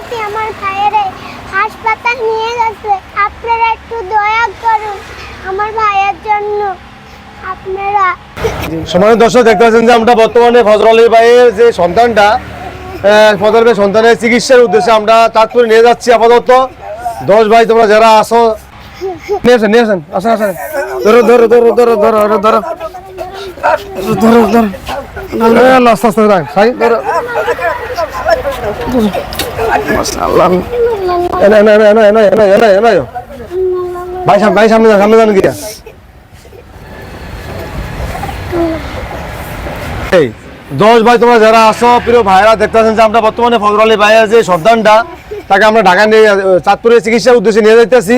বলতেছি আমার ভাইয়েরে হাসপাতাল নিয়ে গেছে, আপনারা একটু দয়া করুন আমার ভাইয়ের জন্য। আপনারা সম্মানিত দর্শক, দেখতে পাচ্ছেন যে আমরা বর্তমানে ফজল আলী ভাইয়ের যে সন্তানটা, ফজল ভাই সন্তানের চিকিৎসার উদ্দেশ্যে আমরা চাঁদপুরে নিয়ে যাচ্ছি। আপাতত 10 ভাই তোমরা যারা আসো নিয়ে আসেন আসেন আসেন, ধরো ধরো ধরো ধরো ধরো ধরো ধরো ধরো ধরো আস্তে আস্তে ভাই ধরো। ভাই ভাই সামনে যান, সামনে যান গিয়া। এই 10 ভাই তোমরা যারা আসো, প্রিয় ভাইরা, দেখতে পাচ্ছেন যে আমরা বর্তমানে ফজল আলী ভাইয়ের যে সন্তানটা, তাকে আমরা ঢাকা নিয়ে চাঁদপুরের চিকিৎসার উদ্দেশ্যে নিয়ে যাইতেছি।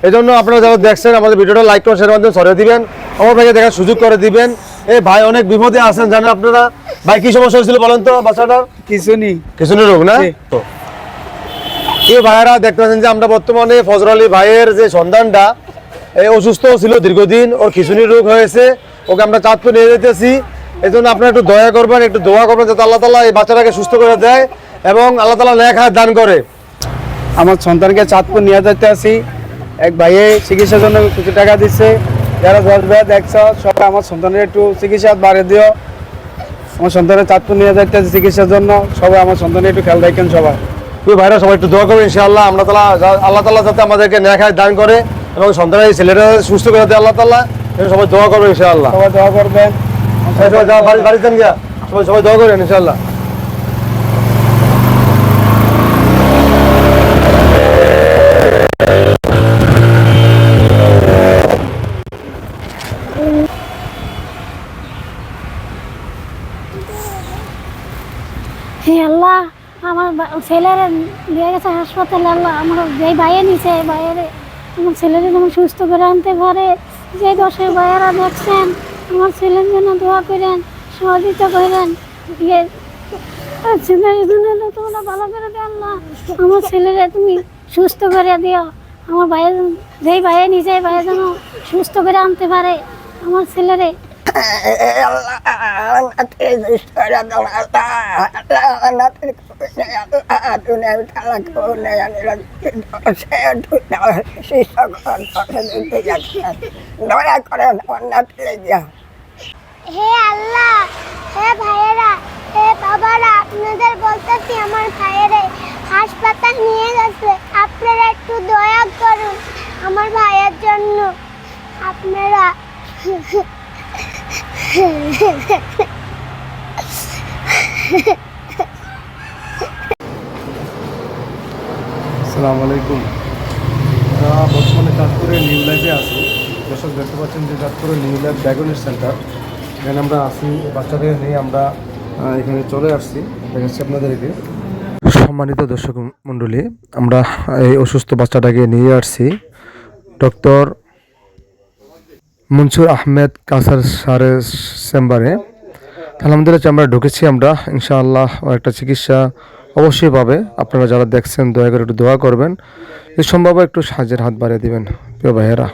এই জন্য আপনারা যারা দেখছেন আমাদের ভিডিওটা লাইক করে শেয়ার মাধ্যমে ছড়িয়ে দিবেন, আমার ভাইকে দেখার সুযোগ করে দিবেন। এই ভাই অনেক বিপদে আছেন, জানেন আপনারা। ভাই কি সমস্যা হয়েছিল বলেন তো বাচ্চাটার? খিঁচুনি রোগ না? এই ভাইয়েরা দেখতে পাচ্ছেন যে আমরা বর্তমানে ফজল আলী ভাইয়ের যে সন্তানটা অসুস্থ ছিল দীর্ঘদিন, ওর খিঁচুনি রোগ হয়েছে, ওকে আমরা চাঁদপুর নিয়ে যেতেছি। এই জন্য আপনারা একটু দয়া করবেন, একটু দোয়া করবেন যাতে আল্লাহ তাআলা এই বাচ্চাটাকে সুস্থ করে দেয় এবং আল্লাহ তাআলা নেক হায়াত দান করে। আমার সন্তানকে চাঁদপুর নিয়ে যেতে আসি, এক ভাইয়ে চিকিৎসার জন্য কিছু টাকা দিচ্ছে। যারা 10 ভাই দেখছ সবাই আমার সন্তানের একটু চিকিৎসা বাড়িয়ে দিও। আমার সন্তানের চাঁদপুর নিয়ে যেতে আসি চিকিৎসার জন্য, সবাই আমার সন্তানের একটু খেয়াল রাখেন সবাই। তুই ভাইরা সবাই একটু দোয়া করবেন ইনশাআল্লাহ। আল্লাহ তাআলা যাতে আমাদেরকে নেক হায়াত দান করে এবং সন্তানের এই ছেলেটা সুস্থ করে দেয় আল্লাহ তাআলা, সবাই দোয়া করবেন ইনশাআল্লাহ। সবাই দোয়া করবেন, বাড়ি যান গিয়া, সবাই দোয়া করবেন ইনশাআল্লাহ। হে আল্লাহ, আমার ছেলেরা নিয়ে গেছে হাসপাতালে। আল্লাহ, আমার যেই ভাইয়ে নিছে ভাইয়ের আমার ছেলেরা যেন সুস্থ করে আনতে পারে। যে 10 ভাইয়েরা দেখছেন আমার ছেলের জন্য দোয়া করেন, সহযোগিতা করেন। ছেলের জন্য তোমরা ভালো করে দিও আল্লাহ, আমার ছেলেরা তুমি সুস্থ করে দিও। আমার ভাইয়ের যেই ভাইয়ে নিছে ভাইয়ের যেন সুস্থ করে আনতে পারে আমার ছেলেরে। হে আল্লাহ, হে ভাইয়েরা, হে বাবারা, আপনাদের বলতেছি আমার ভাইয়েরে হাসপাতাল নিয়ে গেছে, আপনারা একটু দয়া করুন আমার ভাইয়ের জন্য। আপনারা আসসালামু আলাইকুম। আমরা বর্তমানে চাঁদপুরের নিউ লাইফে আছি। দর্শক দেখতে পাচ্ছেন যে চাঁদপুরের নিউ লাইফ ডায়াগনস্টিক সেন্টার, এখানে আমরা আসি। বাচ্চাদের নিয়ে আমরা এখানে চলে আসছি, দেখাচ্ছি আপনাদেরকে। সম্মানিত দর্শক মণ্ডলী, আমরা এই অসুস্থ বাচ্চাটাকে নিয়ে আসছি ডক্টর মনসুর আহমেদ কাসার স্যারের চেম্বারে। আলহামদুলিল্লাহ চেম্বারে ঢুকেছি আমরা, ইনশাআল্লাহ একটা চিকিৎসা অবশ্যই পাবে। আপনারা যারা দেখছেন দয়া করে একটু দোয়া করবেন, যদি সম্ভব একটু সাহায্যের হাত বাড়িয়ে দিবেন প্রিয় ভাইয়েরা।